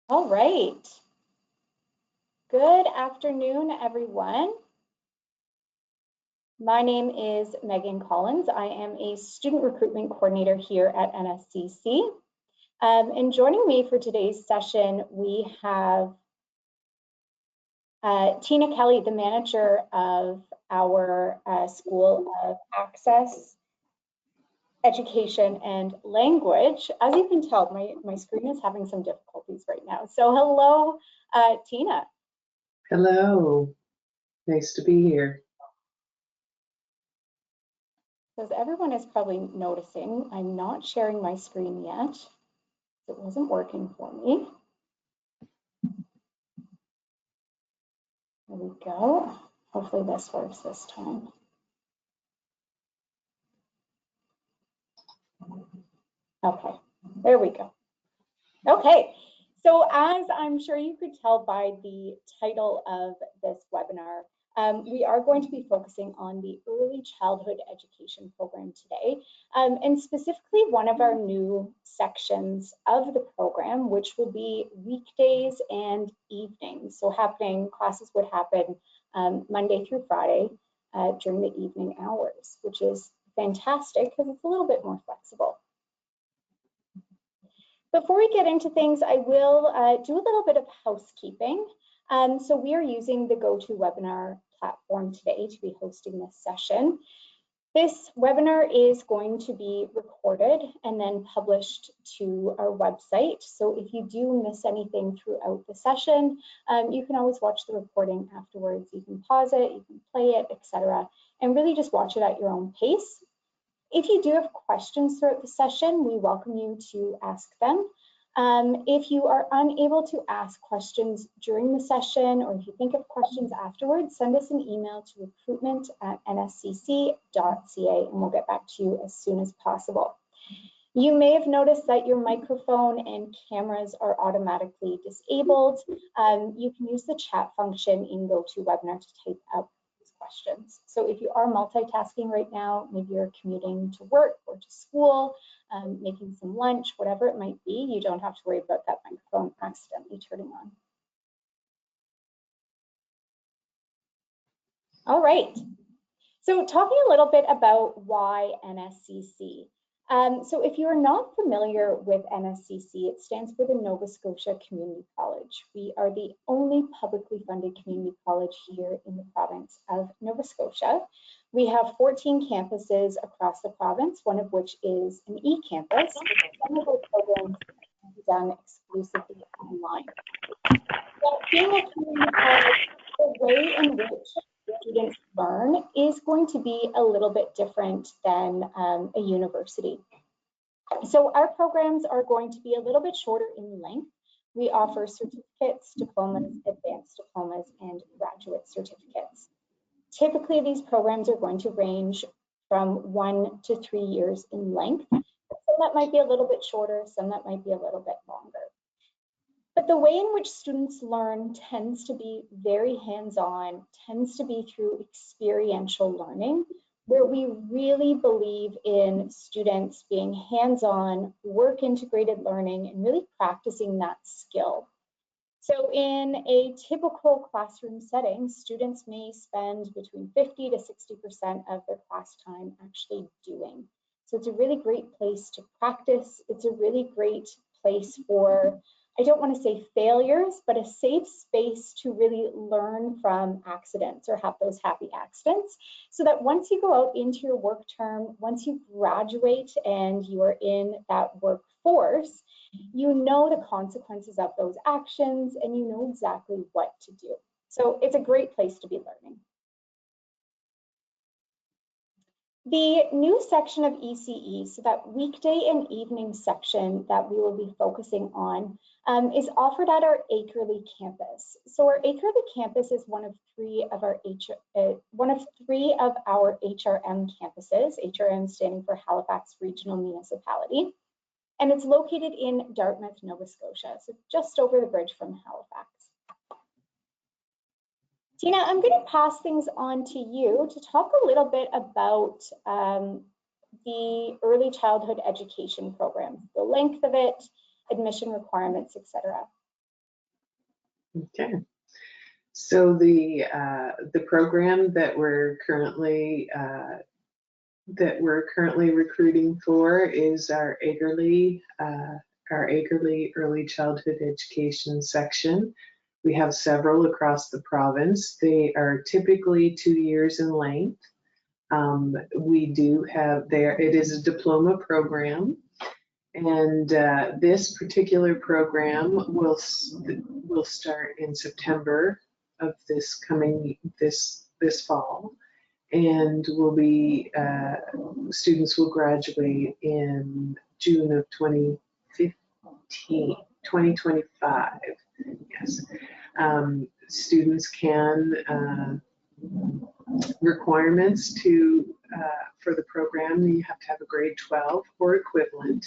All right. Good afternoon, everyone. My name is Megan Collins. I am a student recruitment coordinator here at NSCC. And joining me for today's session, we have Tina Kelly, the manager of our School of Access, Education and Language. As you can tell, my screen is having some difficulties right now. So hello, Tina. Hello, nice to be here. As everyone is probably noticing, I'm not sharing my screen yet. It wasn't working for me. There we go. Hopefully this works this time. Okay, there we go. Okay, so as I'm sure you could tell by the title of this webinar, we are going to be focusing on the early childhood education program today, and specifically one of our new sections of the program, which will be weekdays and evenings. So classes would happen Monday through Friday during the evening hours, which is fantastic because it's a little bit more flexible. Before we get into things, I will do a little bit of housekeeping. So we are using the GoToWebinar platform today to be hosting this session. This webinar is going to be recorded and then published to our website. So if you do miss anything throughout the session, you can always watch the recording afterwards. You can pause it, you can play it, etc., and really just watch it at your own pace. If you do have questions throughout the session, we welcome you to ask them. If you are unable to ask questions during the session, or if you think of questions afterwards, send us an email to recruitment@nscc.ca and we'll get back to you as soon as possible. You may have noticed that your microphone and cameras are automatically disabled. You can use the chat function in GoToWebinar to type out questions. So if you are multitasking right now, maybe you're commuting to work or to school, making some lunch, whatever it might be, you don't have to worry about that microphone accidentally turning on. All right. So talking a little bit about why NSCC. So if you are not familiar with NSCC, it stands for the Nova Scotia Community College. We are the only publicly funded community college here in the province of Nova Scotia. We have 14 campuses across the province, one of which is an e-campus. Some of our programs can be done exclusively online. So being a community college, the way in which students learn is going to be a little bit different than a university. So our programs are going to be a little bit shorter in length. We offer certificates, diplomas, advanced diplomas, and graduate certificates. Typically, these programs are going to range from 1 to 3 years in length. Some that might be a little bit shorter, some that might be a little bit longer. But the way in which students learn tends to be very hands-on, tends to be through experiential learning, where we really believe in students being hands-on, work-integrated learning, and really practicing that skill. So in a typical classroom setting, students may spend between 50 to 60% of their class time actually doing. So it's a really great place to practice. It's a really great place for, I don't want to say failures, but a safe space to really learn from accidents or have those happy accidents, so that once you go out into your work term, once you graduate and you are in that workforce, you know the consequences of those actions and you know exactly what to do. So it's a great place to be learning. The new section of ECE, so that weekday and evening section that we will be focusing on, is offered at our Akerley campus. So our Akerley campus is one of three of our HRM campuses, HRM standing for Halifax Regional Municipality, and it's located in Dartmouth, Nova Scotia, so just over the bridge from Halifax. Tina, I'm going to pass things on to you to talk a little bit about the early childhood education program, the length of it, admission requirements, etc. Okay. So the program that we're currently recruiting for is our Agerly Early Childhood Education section. We have several across the province. They are typically 2 years in length. We do have there. It is a diploma program. And this particular program will start in September of this fall, and will be students will graduate in June of 2025. Yes, students can requirements for the program. You have to have a grade 12 or equivalent.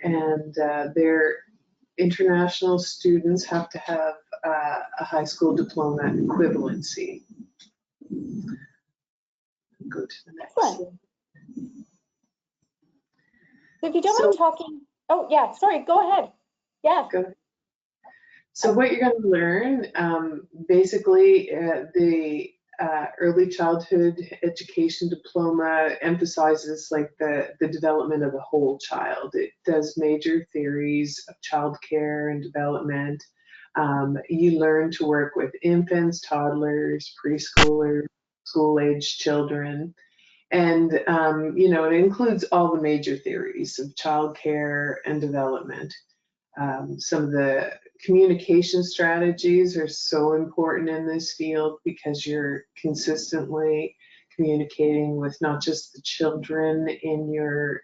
And their international students have to have a high school diploma equivalency. Go to the next. Excellent. So if you don't mind talking, oh yeah, sorry, go ahead. Yeah. Go ahead. So what you're going to learn, basically, the early childhood education diploma emphasizes like the development of the whole child. It does major theories of childcare and development. You learn to work with infants, toddlers, preschoolers, school-age children. And, it includes all the major theories of childcare and development. Some of the communication strategies are so important in this field because you're consistently communicating with not just the children in your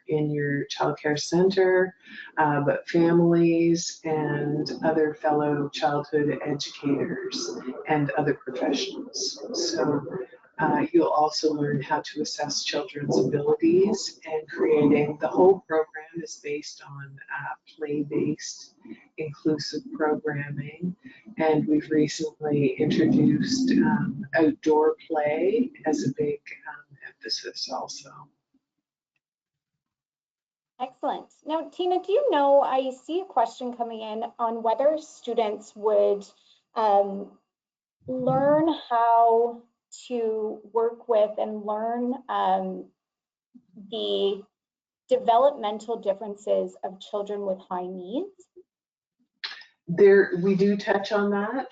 childcare center, but families and other fellow childhood educators and other professionals. So you'll also learn how to assess children's abilities, and creating the whole program is based on play-based inclusive programming. And we've recently introduced outdoor play as a big emphasis also. Excellent. Now, Tina, do you know, I see a question coming in on whether students would learn how to work with and learn the developmental differences of children with high needs? We do touch on that.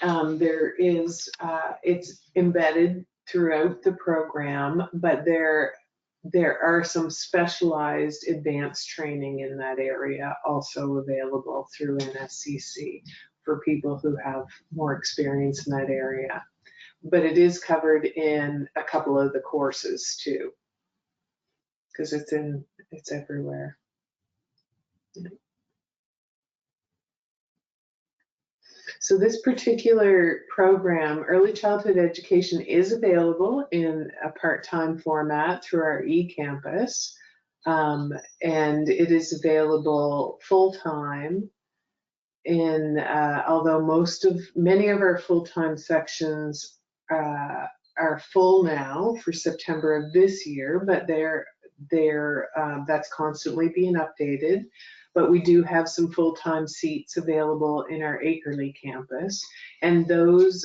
It's embedded throughout the program, but there are some specialized advanced training in that area also available through NSCC for people who have more experience in that area. But it is covered in a couple of the courses too, because it's everywhere. So this particular program, Early Childhood Education, is available in a part-time format through our eCampus, and it is available full-time. Although many of our full-time sections are full now for September of this year, but that's constantly being updated. But we do have some full-time seats available in our Akerley campus, and those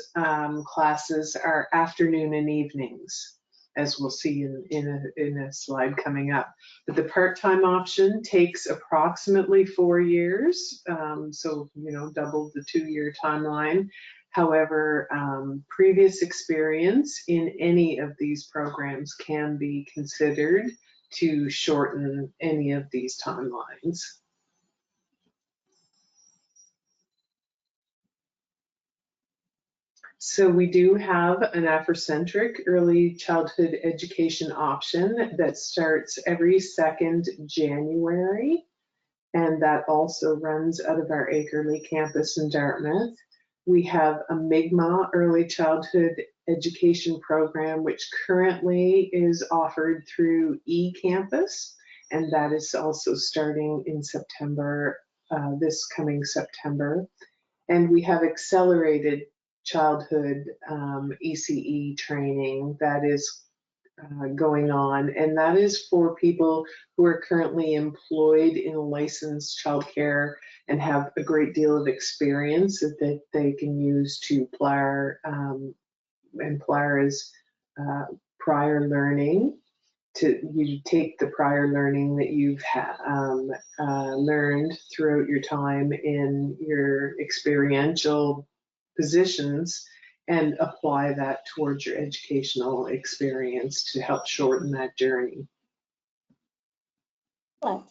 classes are afternoon and evenings, as we'll see in a slide coming up. But the part-time option takes approximately 4 years, so double the 2-year timeline. However, previous experience in any of these programs can be considered to shorten any of these timelines. So we do have an Afrocentric early childhood education option that starts every 2nd January, and that also runs out of our Akerley campus in Dartmouth. We have a Mi'kmaq early childhood education program, which currently is offered through eCampus, and that is also starting in September, this coming September. And we have accelerated childhood ECE training that is going on, and that is for people who are currently employed in licensed childcare and have a great deal of experience that they can use to PLAR, and PLAR is prior learning. You take the prior learning that you've learned throughout your time in your experiential positions and apply that towards your educational experience to help shorten that journey. Excellent.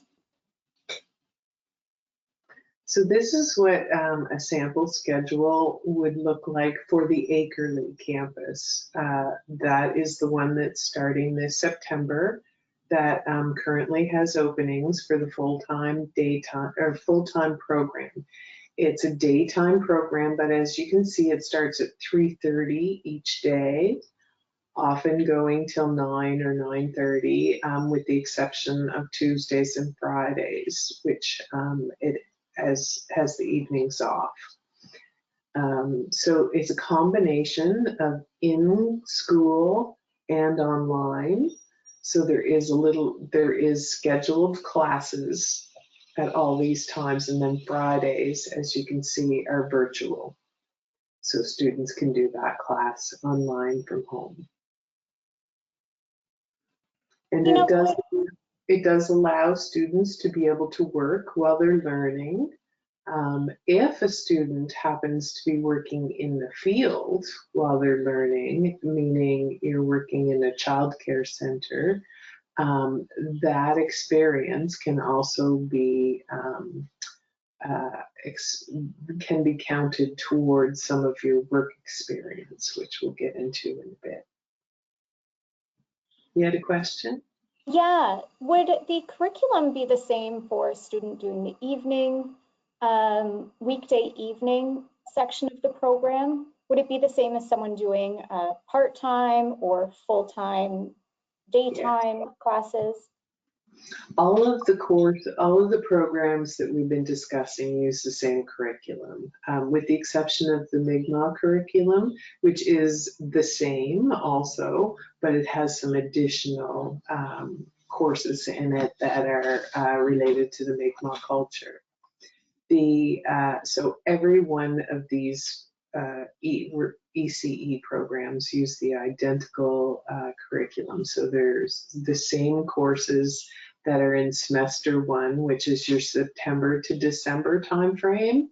So this is what a sample schedule would look like for the Akerley campus. That is the one that's starting this September, that currently has openings for the full-time daytime or full-time program. It's a daytime program, but as you can see, it starts at 3:30 each day, often going till 9 or 9:30, with the exception of Tuesdays and Fridays, which it has the evenings off. So it's a combination of in school and online. So there is scheduled classes at all these times, and then Fridays, as you can see, are virtual. So students can do that class online from home. And it does allow students to be able to work while they're learning. If a student happens to be working in the field while they're learning, meaning you're working in a childcare center, that experience can also be can be counted towards some of your work experience, which we'll get into in a bit. You had a question? Yeah, would the curriculum be the same for a student doing the evening, weekday evening section of the program? Would it be the same as someone doing part-time or full-time daytime classes? All of the programs that we've been discussing use the same curriculum, with the exception of the Mi'kmaq curriculum, which is the same also, but it has some additional courses in it that are related to the Mi'kmaq culture. So every one of these ECE programs use the identical curriculum. So there's the same courses that are in semester 1, which is your September to December timeframe,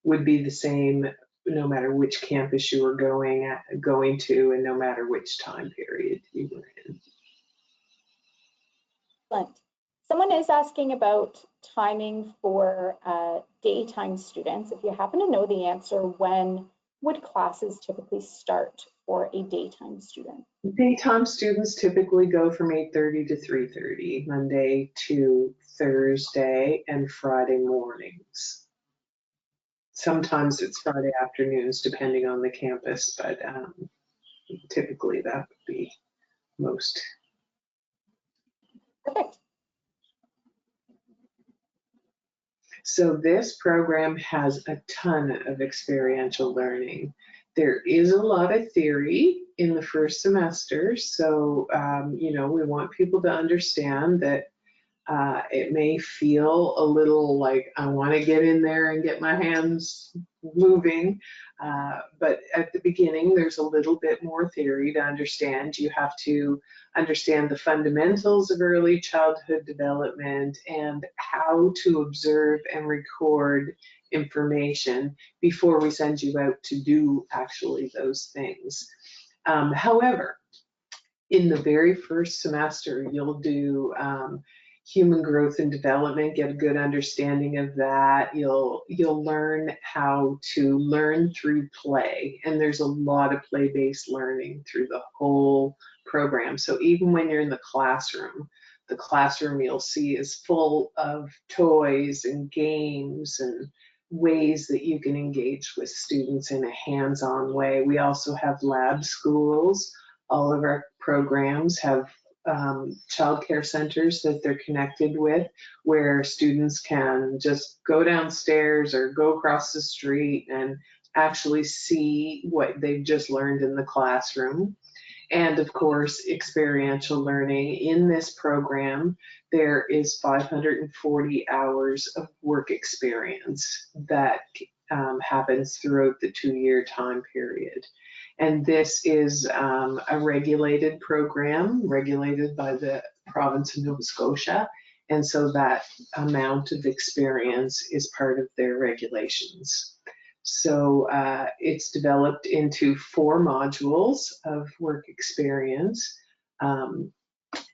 would be the same no matter which campus you were going to, and no matter which time period you were in. Excellent. Someone is asking about timing for daytime students. If you happen to know the answer, when would classes typically start for a daytime student? Daytime students typically go from 8:30 to 3:30, Monday to Thursday and Friday mornings. Sometimes it's Friday afternoons, depending on the campus, but typically that would be most. Perfect. So this program has a ton of experiential learning. There is a lot of theory in the first semester, so you know, we want people to understand that it may feel a little like I want to get in there and get my hands moving, but at the beginning there's a little bit more theory to understand. You have to understand the fundamentals of early childhood development and how to observe and record information before we send you out to do actually those things. However, in the very first semester, you'll do human growth and development, get a good understanding of that. You'll learn how to learn through play, and there's a lot of play-based learning through the whole program. So even when you're in the classroom you'll see is full of toys and games and ways that you can engage with students in a hands-on way. We also have lab schools. All of our programs have childcare centers that they're connected with, where students can just go downstairs or go across the street and actually see what they've just learned in the classroom. And of course, experiential learning. In this program, there is 540 hours of work experience that happens throughout the 2-year time period. And this is a regulated program, regulated by the province of Nova Scotia. And so that amount of experience is part of their regulations. So it's developed into 4 modules of work experience.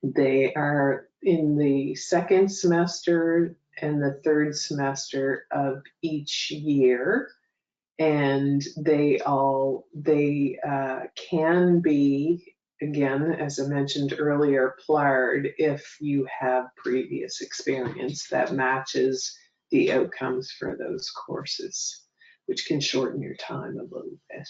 They are in the 2nd semester and the 3rd semester of each year, and they can be, again, as I mentioned earlier, PLAR'd if you have previous experience that matches the outcomes for those courses, which can shorten your time a little bit.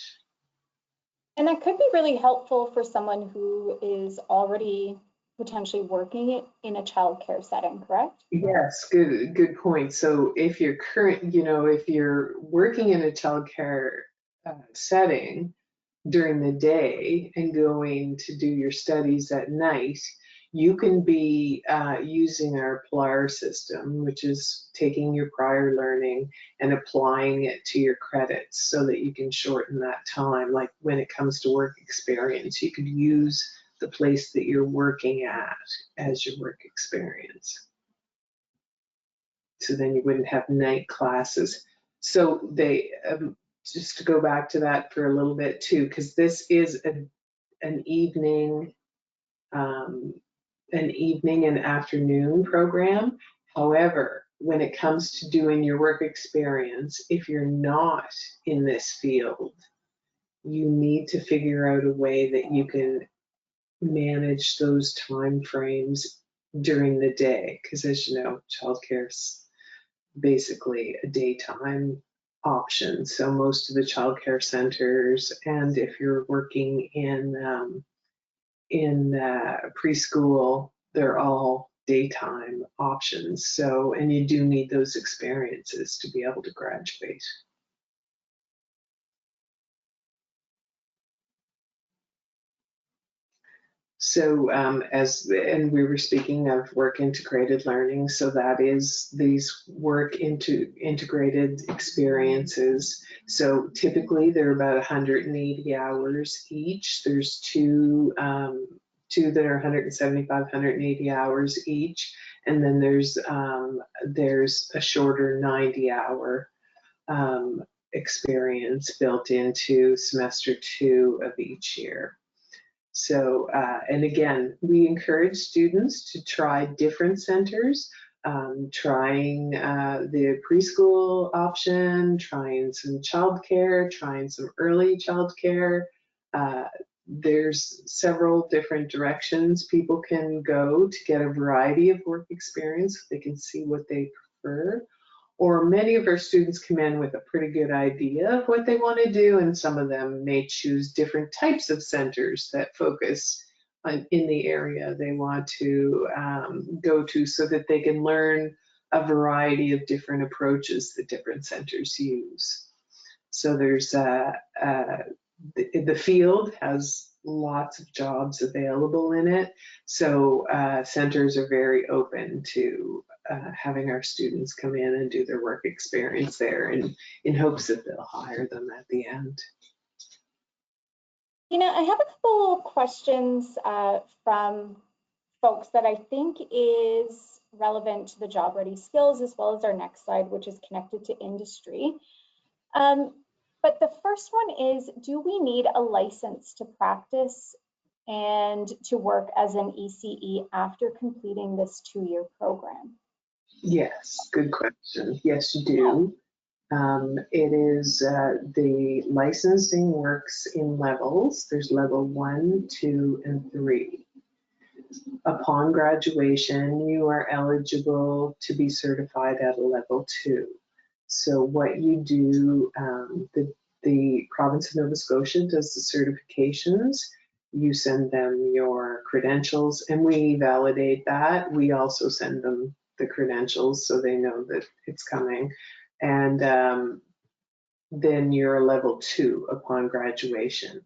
And that could be really helpful for someone who is already potentially working in a childcare setting, correct? Yes, good point. So if you're if you're working in a childcare setting during the day and going to do your studies at night, you can be using our PLAR system, which is taking your prior learning and applying it to your credits so that you can shorten that time. Like when it comes to work experience, you could use the place that you're working at as your work experience. So then you wouldn't have night classes. So they, just to go back to that for a little bit too, because this is an evening and afternoon program. However, when it comes to doing your work experience, if you're not in this field, you need to figure out a way that you can manage those time frames during the day, because as you know, childcare is basically a daytime option. So most of the childcare centers, and if you're working in preschool, they're all daytime options. So, and you do need those experiences to be able to graduate. So and we were speaking of work integrated learning, so that is these work into integrated experiences. So typically they're about 180 hours each. There's two that are 175, 180 hours each, and then there's a shorter 90-hour experience built into semester 2 of each year. So, and again, we encourage students to try different centers, trying the preschool option, trying some childcare, trying some early childcare. There's several different directions people can go to get a variety of work experience. They can see what they prefer. Or many of our students come in with a pretty good idea of what they want to do, and some of them may choose different types of centers that focus in the area they want to go to, so that they can learn a variety of different approaches that different centers use. So there's the field has lots of jobs available in it, so centers are very open to having our students come in and do their work experience there, and in hopes that they'll hire them at the end. You know, I have a couple of questions from folks that I think is relevant to the job ready skills, as well as our next slide, which is connected to industry. But the first one is, do we need a license to practice and to work as an ECE after completing this 2-year program? Yes, good question. Yes, you do. It is the licensing works in levels. There's level 1, 2, and 3. Upon graduation, you are eligible to be certified at a level 2. So what you do, the province of Nova Scotia does the certifications. You send them your credentials, and we validate that. We also send them the credentials so they know that it's coming. And then you're a level 2 upon graduation.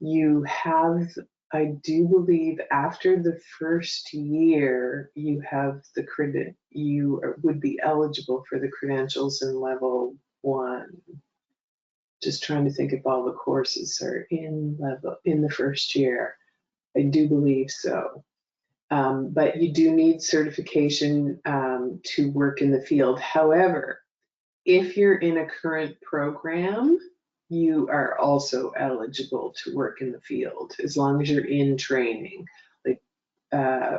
You have I do believe after the first year, you have the credit, would be eligible for the credentials in level 1. Just trying to think if all the courses are in the first year. I do believe so. But you do need certification to work in the field. However, if you're in a current program, you are also eligible to work in the field as long as you're in training. Like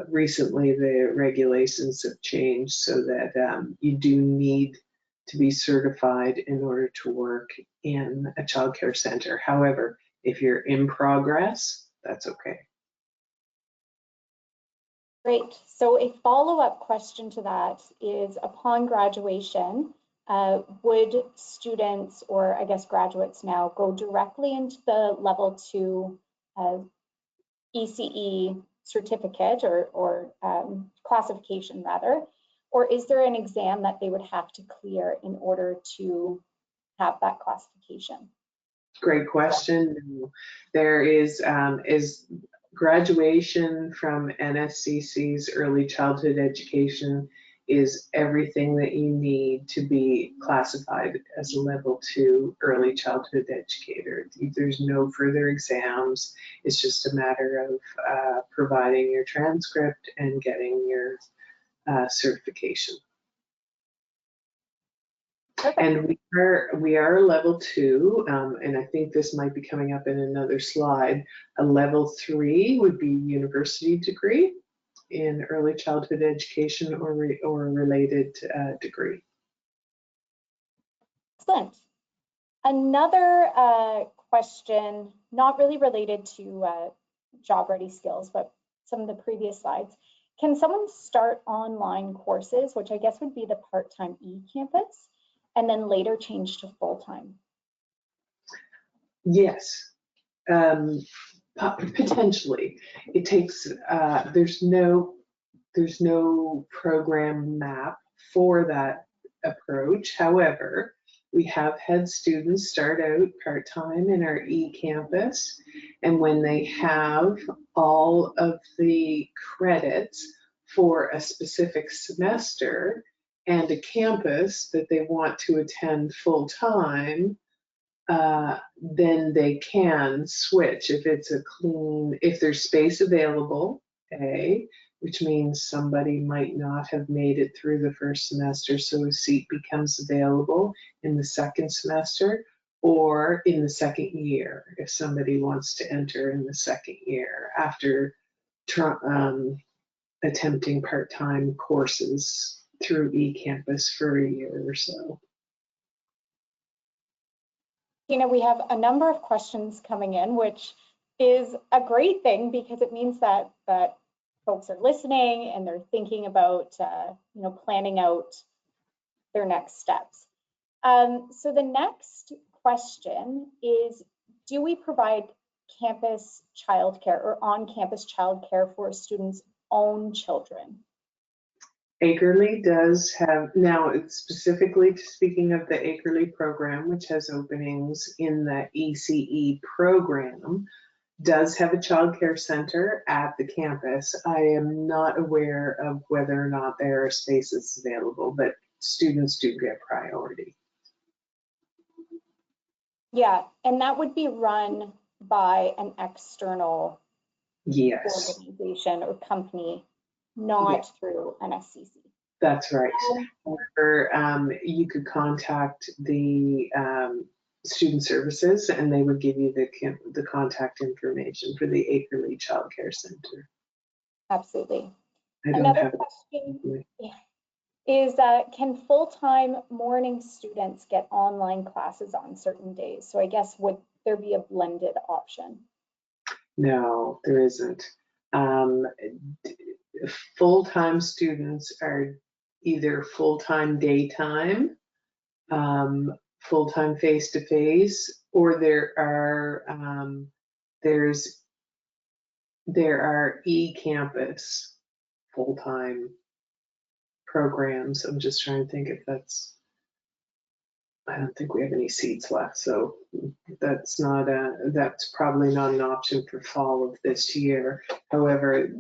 recently, the regulations have changed so that you do need to be certified in order to work in a childcare center. However, if you're in progress, that's okay. Great. So a follow-up question to that is, upon graduation, would students, or I guess graduates now, go directly into the level 2 ECE certificate or classification rather, or is there an exam that they would have to clear in order to have that classification? Great question. There is graduation from NSCC's early childhood education is everything that you need to be classified as a level 2 early childhood educator. There's no further exams. It's just a matter of providing your transcript and getting your certification. Perfect. And we are level 2, and I think this might be coming up in another slide. A level 3 would be university degree in early childhood education or a related degree. Excellent. Another question, not really related to job ready skills, but some of the previous slides. Can someone start online courses, which I guess would be the part-time e-campus, and then later change to full-time? Yes, potentially. It takes, there's no program map for that approach. However, we have had students start out part-time in our e-campus, and when they have all of the credits for a specific semester and a campus that they want to attend full-time, then they can switch if it's if there's space available, which means somebody might not have made it through the first semester, so a seat becomes available in the second semester or in the second year if somebody wants to enter in the second year after attempting part-time courses through eCampus for a year or so. We have a number of questions coming in, which is a great thing because it means that folks are listening and they're thinking about planning out their next steps. So the next question is, do we provide campus childcare or on-campus childcare for students' own children? Acrely does have, now it's specifically speaking of the Acrely program, which has openings in the ECE program, does have a child care center at the campus. I am not aware of whether or not there are spaces available, but students do get priority. Yeah, and that would be run by an external organization or company, not through NSCC. That's right. However, you could contact the student services and they would give you the contact information for the Acrely Child Care Center. Absolutely. Another question is, can full-time morning students get online classes on certain days? So I guess would there be a blended option? No, there isn't. Full-time students are either full-time daytime, full-time face-to-face, or there are e-campus full-time programs. I'm just trying to think if that's I don't think we have any seats left, so that's probably not an option for fall of this year. However,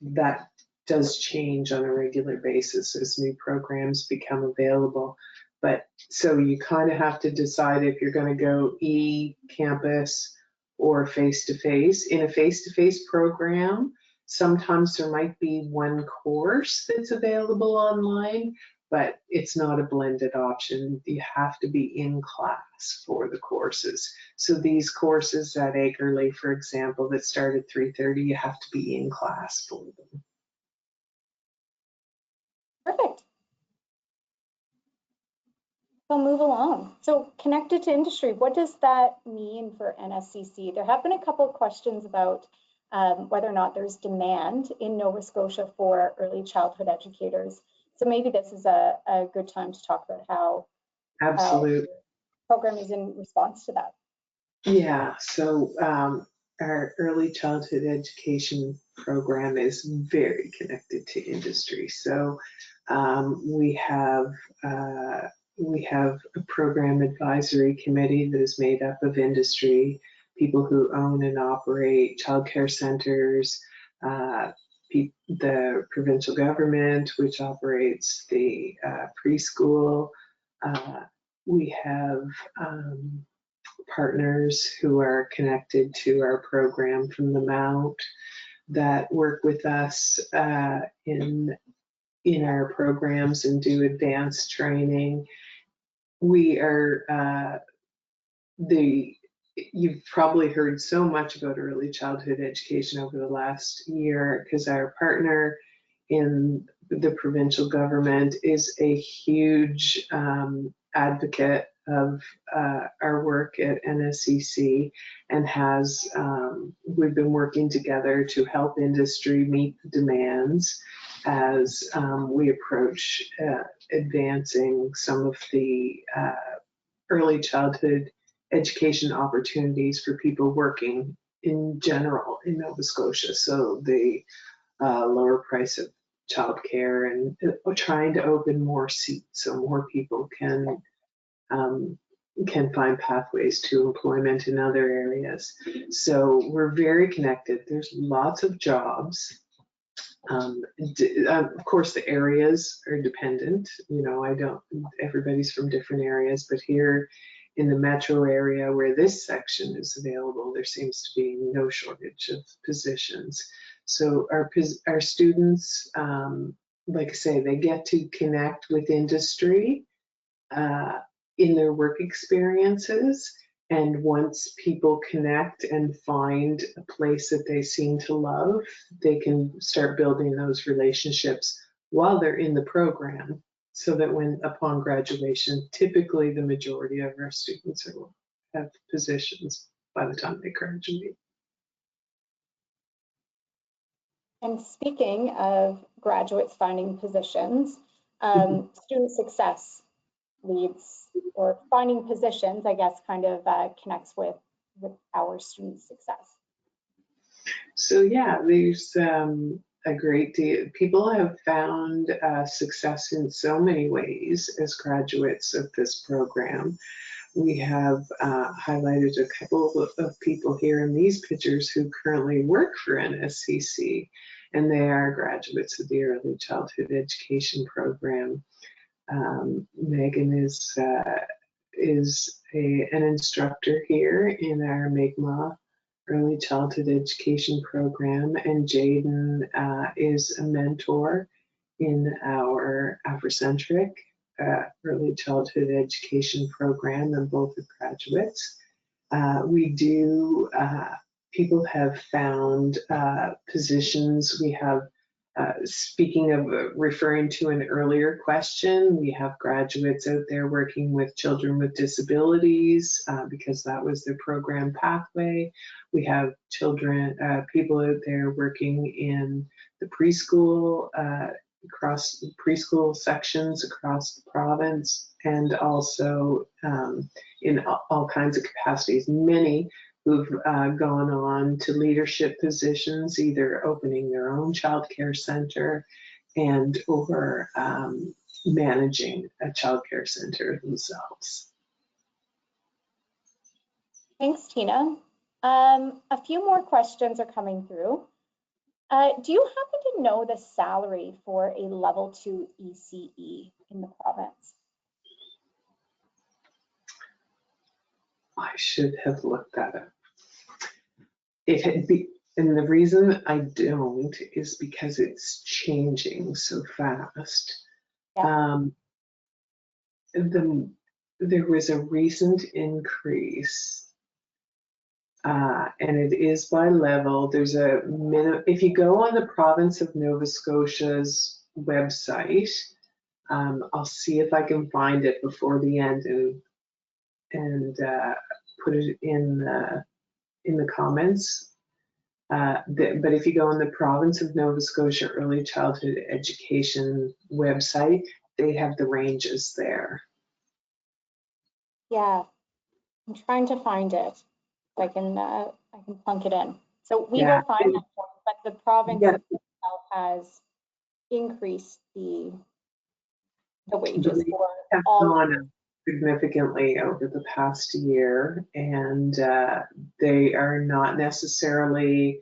that does change on a regular basis as new programs become available. But so you kind of have to decide if you're going to go e-campus or face-to-face. In a face-to-face program, sometimes there might be one course that's available online, but it's not a blended option. You have to be in class for the courses. So these courses at Akerley, for example, that start at 3:30, you have to be in class for them. Perfect. We'll move along. So connected to industry, what does that mean for NSCC? There have been a couple of questions about whether or not there's demand in Nova Scotia for early childhood educators. So maybe this is a good time to talk about how Absolutely. the program is in response to that. Yeah, so our early childhood education program is very connected to industry. So we have a program advisory committee that is made up of industry, people who own and operate childcare centers, the provincial government, which operates the preschool. We have partners who are connected to our program from the Mount that work with us in our programs and do advanced training. We are you've probably heard so much about early childhood education over the last year because our partner in the provincial government is a huge advocate of our work at NSCC and we've been working together to help industry meet the demands as we approach advancing some of the early childhood education opportunities for people working in general in Nova Scotia. So the lower price of childcare and trying to open more seats so more people can find pathways to employment in other areas. So we're very connected. There's lots of jobs. Of course, the areas are dependent. Everybody's from different areas, but here in the metro area where this section is available, there seems to be no shortage of positions. So our students, like I say, they get to connect with industry in their work experiences. And once people connect and find a place that they seem to love, they can start building those relationships while they're in the program, so that upon graduation, typically the majority of our students will have positions by the time they graduate. And speaking of graduates finding positions, student success leads or finding positions, I guess, kind of connects with our student success. So yeah, there's a great deal. People have found success in so many ways as graduates of this program. We have highlighted a couple of people here in these pictures who currently work for NSCC, and they are graduates of the early childhood education program. Megan is an instructor here in our Mi'kmaq early childhood education program, and Jaden is a mentor in our Afrocentric early childhood education program, and both are graduates. People have found positions. We have, speaking of referring to an earlier question, we have graduates out there working with children with disabilities because that was their program pathway. We have people out there working in the preschool, across preschool sections across the province, and also in all kinds of capacities. Many who've gone on to leadership positions, either opening their own childcare center or managing a childcare center themselves. Thanks, Tina. A few more questions are coming through. Do you happen to know the salary for a level 2 ECE in the province? I should have looked that up. It had be, and the reason I don't is because it's changing so fast. Yeah. There was a recent increase, and it is by level. There's a minimum. If you go on the province of Nova Scotia's website, I'll see if I can find it before the end and put it in the comments. But if you go on the province of Nova Scotia Early Childhood Education website, they have the ranges there. Yeah, I'm trying to find it. So I can plunk it in. So we will find that for you, but the province itself has increased the wages for all. Gone up significantly over the past year, and they are not necessarily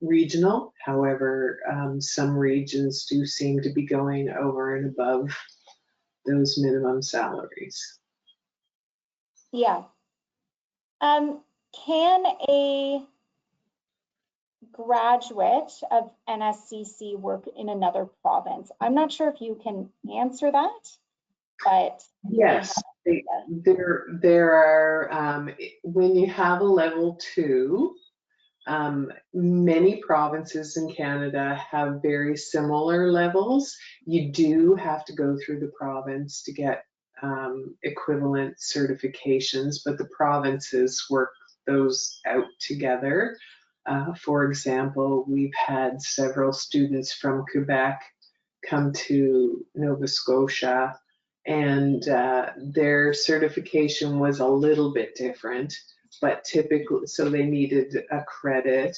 regional. However, some regions do seem to be going over and above those minimum salaries. Yeah. Can a graduate of NSCC work in another province? I'm not sure if you can answer that, but yes, there are, when you have a level 2, many provinces in Canada have very similar levels. You do have to go through the province to get equivalent certifications, but the provinces work those out together. For example, we've had several students from Quebec come to Nova Scotia, and their certification was a little bit different, but typically, so they needed a credit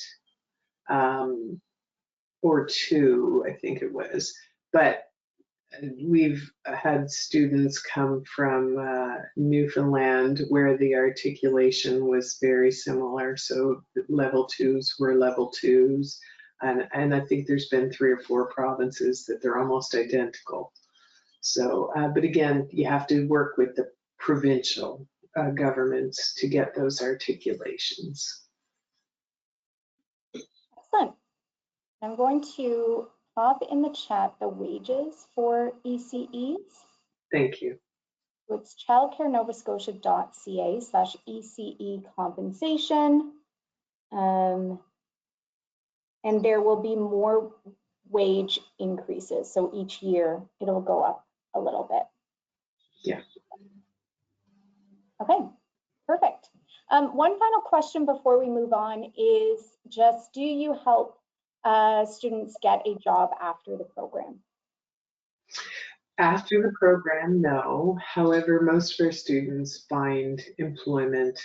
or 2, I think it was. But we've had students come from Newfoundland where the articulation was very similar. So level 2s were level 2s. And I think there's been 3 or 4 provinces that they're almost identical. So, but again, you have to work with the provincial governments to get those articulations. Excellent. I'm going to pop in the chat the wages for ECEs. Thank you. It's childcarenovascotia.ca/ECE compensation. And there will be more wage increases. So each year it'll go up a little bit. Yeah. Okay, perfect. One final question before we move on is just, do you help students get a job after the program? After the program, no. However, most of our students find employment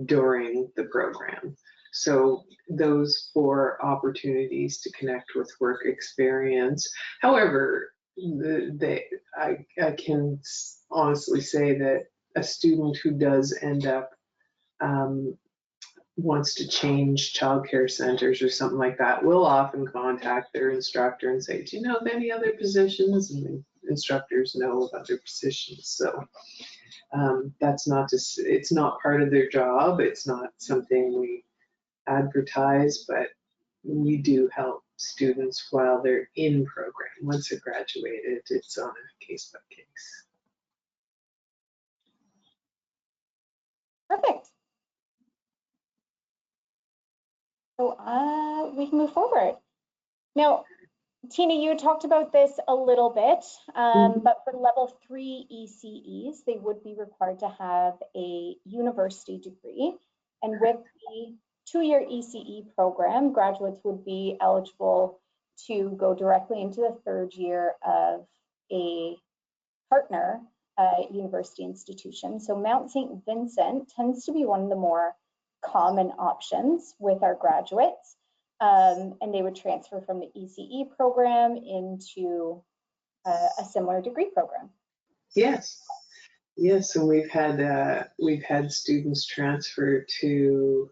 during the program. So those 4 opportunities to connect with work experience. However, I can honestly say that a student who does end up wants to change childcare centers or something like that will often contact their instructor and say, do you know of any other positions? And the instructors know of other positions. So that's not just, it's not part of their job. It's not something we advertise, but we do help students while they're in program. Once they're graduated, it's on a case by case. Perfect. So we can move forward. Now, Tina, you talked about this a little bit, but for level 3 ECEs, they would be required to have a university degree. And with the 2-year ECE program, graduates would be eligible to go directly into the 3rd year of a partner university institution. So Mount St. Vincent tends to be one of the more common options with our graduates. And they would transfer from the ECE program into a similar degree program. Yes. Yes, and we've had students transfer to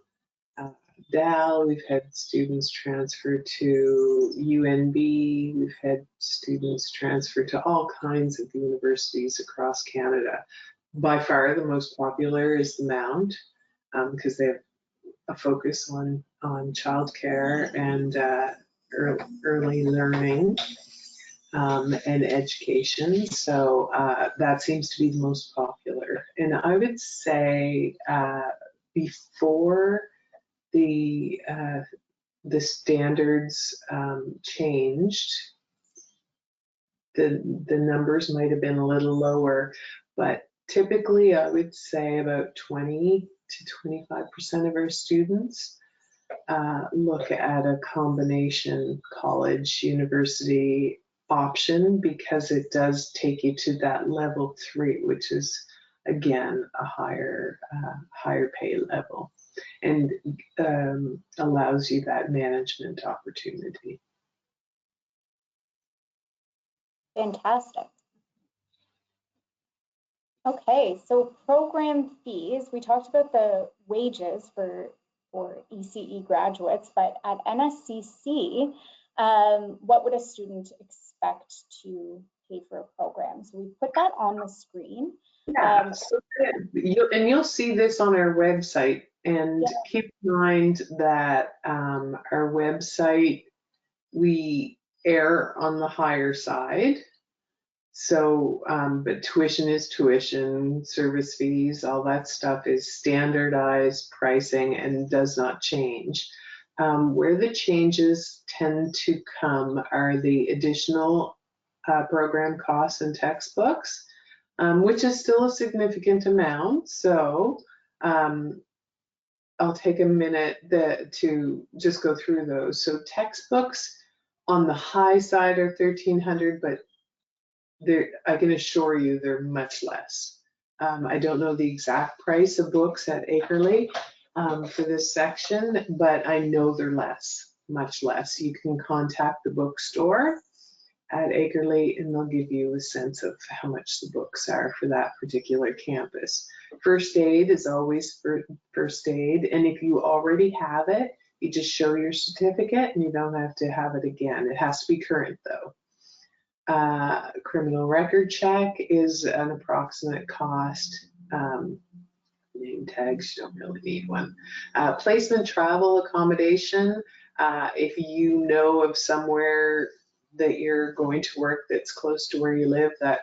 DAL, we've had students transfer to UNB, we've had students transfer to all kinds of universities across Canada. By far the most popular is the Mount, because they have a focus on childcare and early learning and education. So that seems to be the most popular. And I would say before the standards changed, the numbers might have been a little lower, but typically I would say about 20 to 25% of our students look at a combination college university option, because it does take you to that level 3, which is again a higher pay level, and allows you that management opportunity. Fantastic. Okay, so program fees, we talked about the wages for ECE graduates, but at NSCC, what would a student expect to pay for a program? So we put that on the screen. Yeah, so you'll see this on our website, and keep in mind that our website, we err on the higher side. So, but tuition is tuition, service fees, all that stuff is standardized pricing and does not change. Where the changes tend to come are the additional program costs and textbooks, which is still a significant amount. So I'll take a minute to just go through those. So textbooks on the high side are $1,300, but I can assure you they're much less. I don't know the exact price of books at Akerley for this section, but I know they're less, much less. You can contact the bookstore at Akerley and they'll give you a sense of how much the books are for that particular campus. First aid is always for first aid, and if you already have it, you just show your certificate and you don't have to have it again. It has to be current though. Criminal record check is an approximate cost. Name tags, you don't really need one. Placement travel accommodation, if you know of somewhere that you're going to work that's close to where you live, that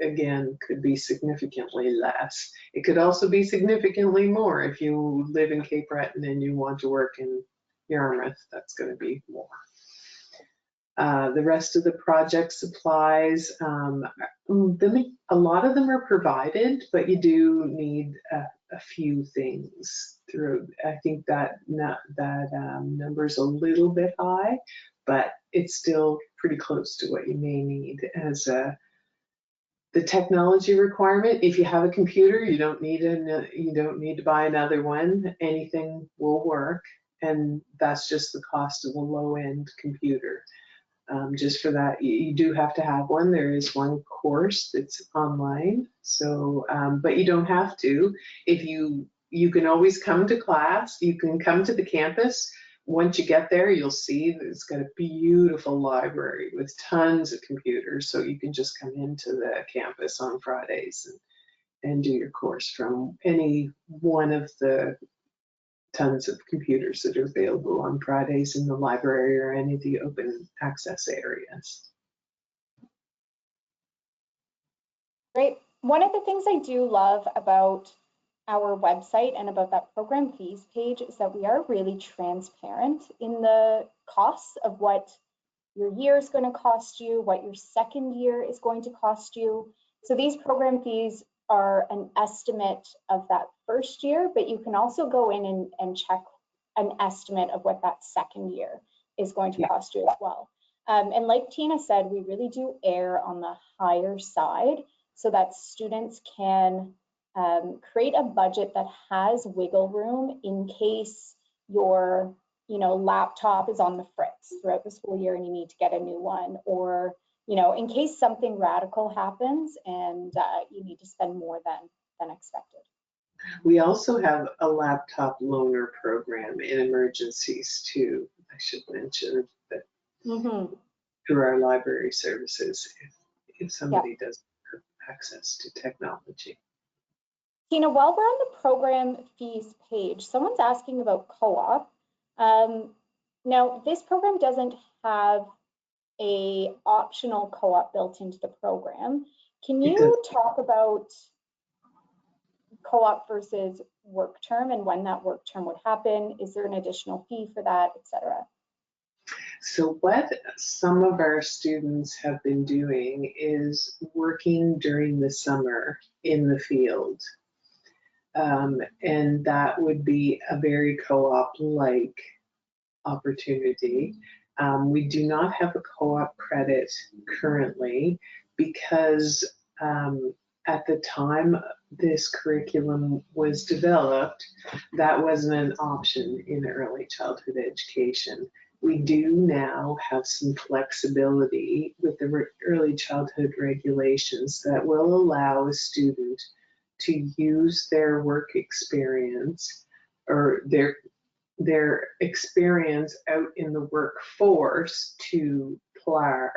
again could be significantly less. It could also be significantly more if you live in Cape Breton and you want to work in Yarmouth, that's going to be more. The rest of the project supplies, a lot of them are provided, but you do need a few things through. I think that number's a little bit high, but it's still pretty close to what you may need as the technology requirement. If you have a computer, you don't need to buy another one. Anything will work, and that's just the cost of a low-end computer. Just for that, you do have to have one. There is one course that's online, so but you don't have to. If you can always come to class, you can come to the campus. Once you get there, you'll see that it's got a beautiful library with tons of computers, so you can just come into the campus on Fridays and do your course from any one of the tons of computers that are available on Fridays in the library or any of the open access areas. Great. One of the things I do love about our website and about that program fees page is that we are really transparent in the costs of what your year is going to cost you, what your second year is going to cost you. So these program fees are an estimate of that first year, but you can also go in and check an estimate of what that second year is going to cost you as well. And like Tina said, we really do err on the higher side so that students can create a budget that has wiggle room in case your laptop is on the fritz throughout the school year and you need to get a new one, or you know, in case something radical happens and you need to spend more than expected. We also have a laptop loaner program in emergencies too. I should mention that through our library services, if somebody doesn't have access to technology. Tina, while we're on the program fees page, someone's asking about co-op. Now, this program doesn't have a optional co-op built into the program. Can you talk about co-op versus work term and when that work term would happen? Is there an additional fee for that, etc.? So what some of our students have been doing is working during the summer in the field. And that would be a very co-op-like opportunity. We do not have a co-op credit currently because at the time this curriculum was developed, that wasn't an option in early childhood education. We do now have some flexibility with the early childhood regulations that will allow a student to use their work experience or their experience out in the workforce to plow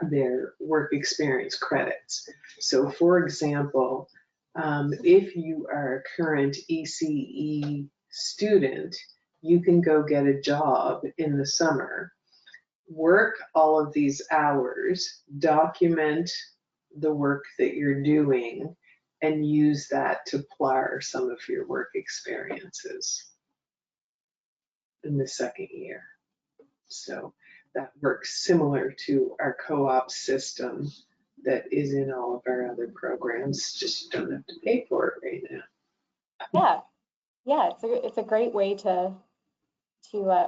their work experience credits. So for example, if you are a current ECE student, you can go get a job in the summer, work all of these hours, document the work that you're doing, and use that to plow some of your work experiences in the second year. So that works similar to our co-op system that is in all of our other programs, just you don't have to pay for it right now. Yeah, it's a great way to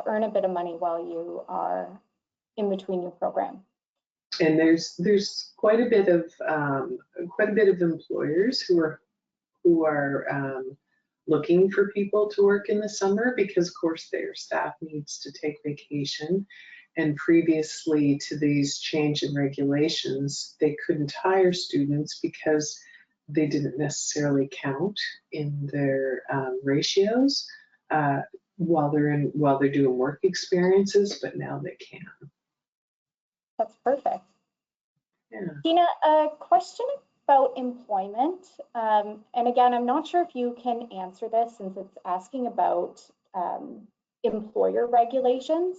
earn a bit of money while you are in between your program. And there's quite a bit of employers who are looking for people to work in the summer because of course their staff needs to take vacation. And previously to these change in regulations, they couldn't hire students because they didn't necessarily count in their ratios while they're doing work experiences, but now they can. That's perfect. Yeah. Tina, a question about employment. And again, I'm not sure if you can answer this since it's asking about employer regulations,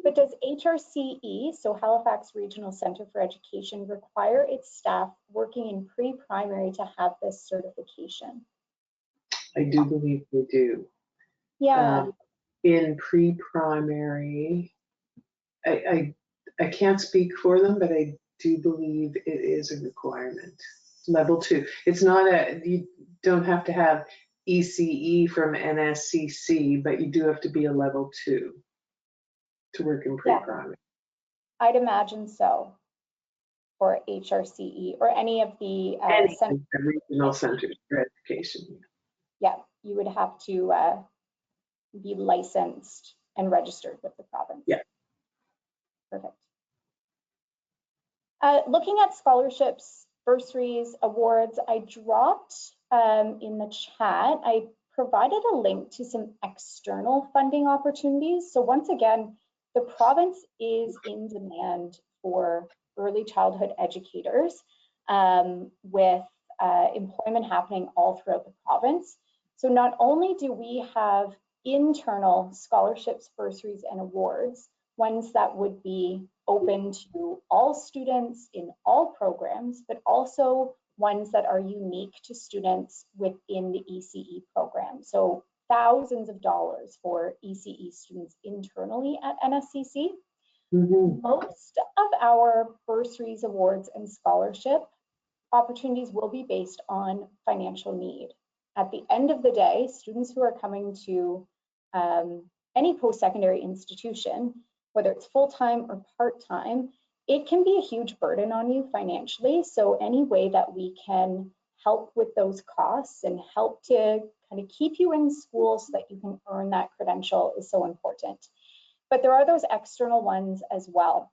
but does HRCE, so Halifax Regional Centre for Education, require its staff working in pre-primary to have this certification? I do believe we do. Yeah. In pre-primary, I can't speak for them, but I do believe it is a requirement. Level 2. It's not you don't have to have ECE from NSCC, but you do have to be a level 2 to work in pre-primary. Yeah, I'd imagine so for HRCE or any of the regional centers for education. Yeah, you would have to be licensed and registered with the province. Yeah. Perfect. Looking at scholarships, bursaries, awards, I dropped in the chat, I provided a link to some external funding opportunities. So once again, the province is in demand for early childhood educators with employment happening all throughout the province. So not only do we have internal scholarships, bursaries, and awards, ones that would be open to all students in all programs, but also ones that are unique to students within the ECE program. So thousands of dollars for ECE students internally at NSCC. Most of our bursaries, awards, and scholarship opportunities will be based on financial need. At the end of the day, students who are coming to any post-secondary institution, whether it's full-time or part-time, it can be a huge burden on you financially. So any way that we can help with those costs and help to kind of keep you in school so that you can earn that credential is so important. But there are those external ones as well.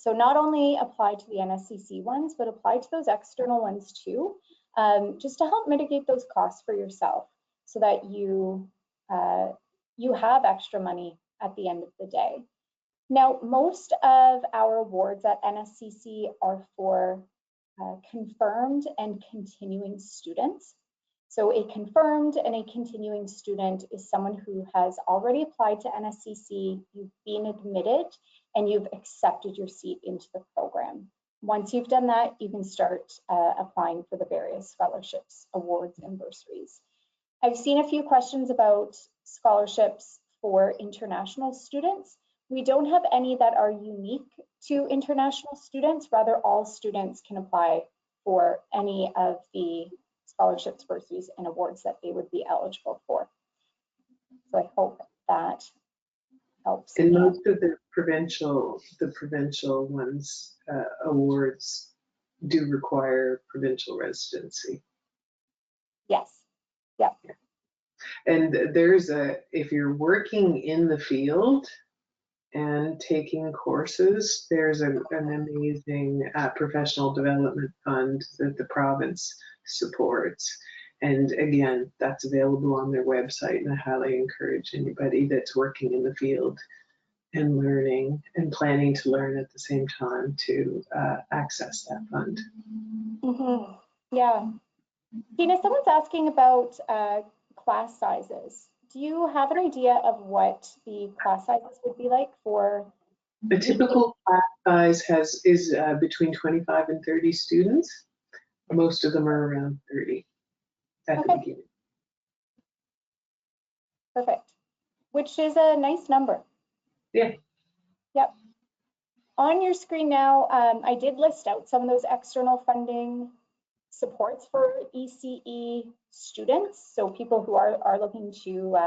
So not only apply to the NSCC ones, but apply to those external ones too, just to help mitigate those costs for yourself so that you have extra money at the end of the day. Now, most of our awards at NSCC are for confirmed and continuing students. So a confirmed and a continuing student is someone who has already applied to NSCC, you've been admitted, and you've accepted your seat into the program. Once you've done that, you can start applying for the various scholarships, awards, and bursaries. I've seen a few questions about scholarships for international students. We don't have any that are unique to international students. Rather, all students can apply for any of the scholarships, bursaries, and awards that they would be eligible for. So I hope that helps. And most of the provincial ones, awards do require provincial residency. Yes. Yep. And if you're working in the field and taking courses, there's an amazing professional development fund that the province supports. And again, that's available on their website, and I highly encourage anybody that's working in the field and learning and planning to learn at the same time to access that fund. Mm-hmm. Yeah. Tina, someone's asking about class sizes. Do you have an idea of what the class sizes would be like for? A typical class size is between 25 and 30 students. Most of them are around 30 at the beginning. Perfect. Which is a nice number. Yeah. Yep. On your screen now, I did list out some of those external funding supports for ECE students, so people who are looking to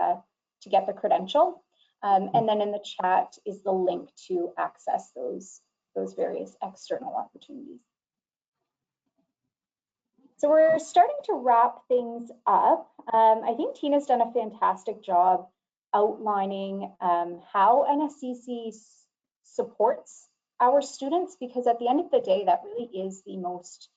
get the credential. And then in the chat is the link to access those various external opportunities. So we're starting to wrap things up. I think Tina's done a fantastic job outlining how NSCC supports our students, because at the end of the day, that really is the most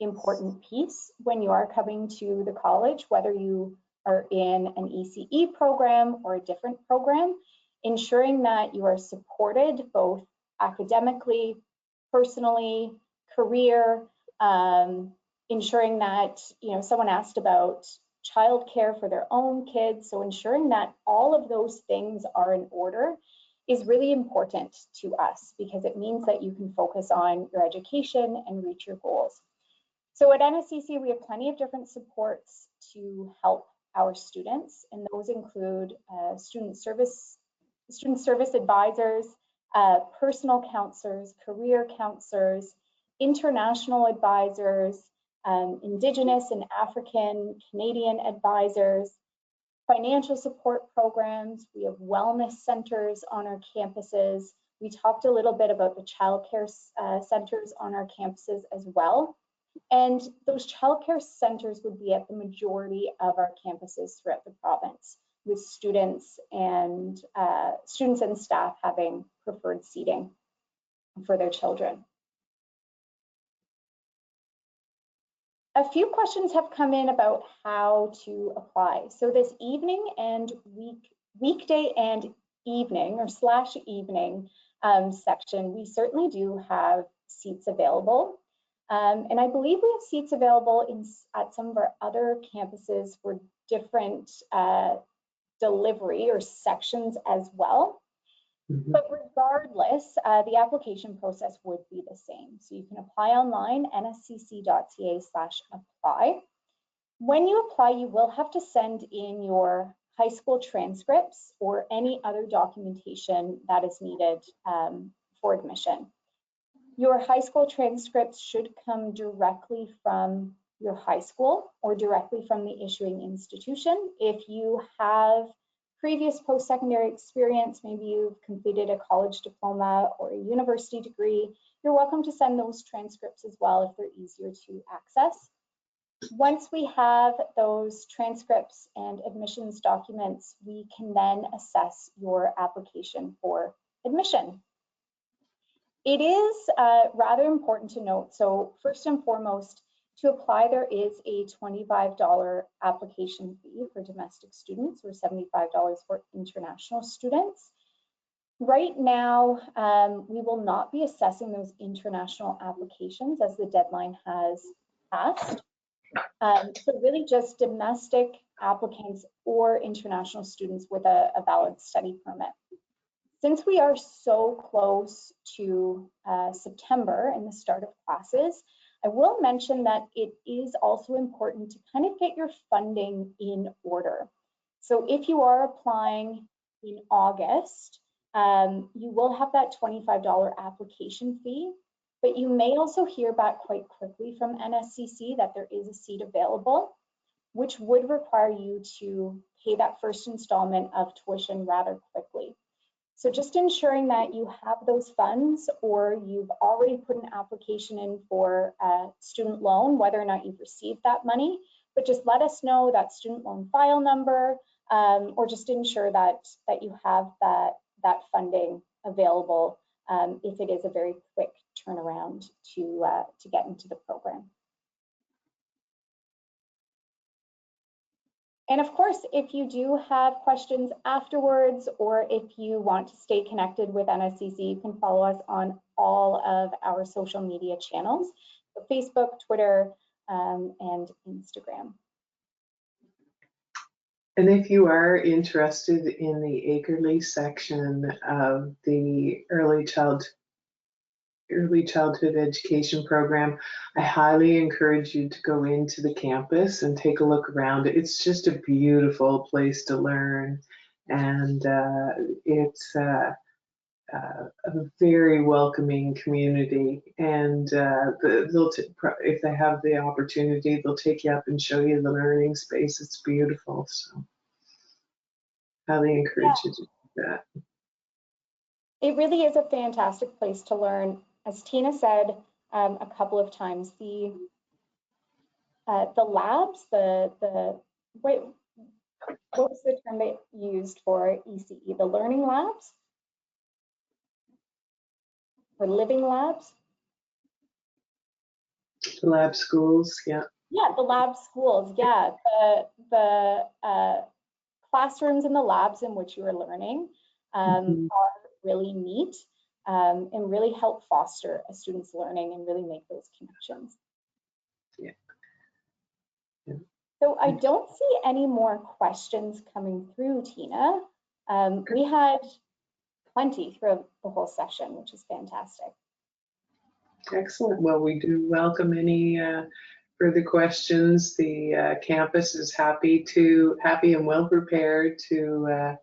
important piece when you are coming to the college, whether you are in an ECE program or a different program, ensuring that you are supported both academically, personally, career, ensuring that, someone asked about childcare for their own kids. So ensuring that all of those things are in order is really important to us, because it means that you can focus on your education and reach your goals. So at NSCC, we have plenty of different supports to help our students, and those include student service advisors, personal counselors, career counselors, international advisors, Indigenous and African Canadian advisors, financial support programs. We have wellness centers on our campuses. We talked a little bit about the childcare centers on our campuses as well. And those childcare centers would be at the majority of our campuses throughout the province, with students and staff having preferred seating for their children. A few questions have come in about how to apply. So this evening and weekday and evening or / evening section, we certainly do have seats available. And I believe we have seats available at some of our other campuses for different delivery or sections as well. Mm-hmm. But regardless, the application process would be the same. So you can apply online, nscc.ca/apply. When you apply, you will have to send in your high school transcripts or any other documentation that is needed for admission. Your high school transcripts should come directly from your high school or directly from the issuing institution. If you have previous post-secondary experience, maybe you've completed a college diploma or a university degree, you're welcome to send those transcripts as well if they're easier to access. Once we have those transcripts and admissions documents, we can then assess your application for admission. It is rather important to note. So first and foremost, to apply, there is a $25 application fee for domestic students or $75 for international students. Right now, we will not be assessing those international applications as the deadline has passed. So really just domestic applicants or international students with a valid study permit. Since we are so close to September and the start of classes, I will mention that it is also important to kind of get your funding in order. So if you are applying in August, you will have that $25 application fee, but you may also hear back quite quickly from NSCC that there is a seat available, which would require you to pay that first installment of tuition rather quickly. So just ensuring that you have those funds, or you've already put an application in for a student loan, whether or not you've received that money, but just let us know that student loan file number, or just ensure that you have that funding available if it is a very quick turnaround to get into the program. And of course, if you do have questions afterwards, or if you want to stay connected with NSCC, you can follow us on all of our social media channels, so Facebook, Twitter, and Instagram. And if you are interested in the Acrely section of the early childhood education program, I highly encourage you to go into the campus and take a look around. It's just a beautiful place to learn, and it's a very welcoming community. And if they have the opportunity, they'll take you up and show you the learning space. It's beautiful. So highly encourage you to do that. It really is a fantastic place to learn. As Tina said a couple of times, the labs, what was the term they used for ECE? The learning labs or living labs? The lab schools, yeah. Yeah, the lab schools, yeah. The classrooms and the labs in which you are learning are really neat and really help foster a student's learning and really make those connections. Yeah. So I don't see any more questions coming through, Tina. We had plenty throughout the whole session, which is fantastic. Excellent. Well, we do welcome any further questions. The campus is happy and well prepared to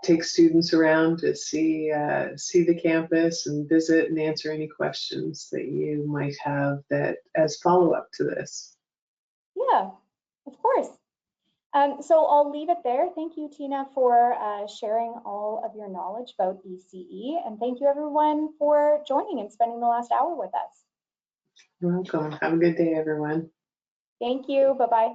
take students around to see the campus and visit and answer any questions that you might have that as follow-up to this. Yeah, of course. So I'll leave it there. Thank you, Tina, for sharing all of your knowledge about ECE. And thank you, everyone, for joining and spending the last hour with us. You're welcome. Have a good day, everyone. Thank you. Bye-bye.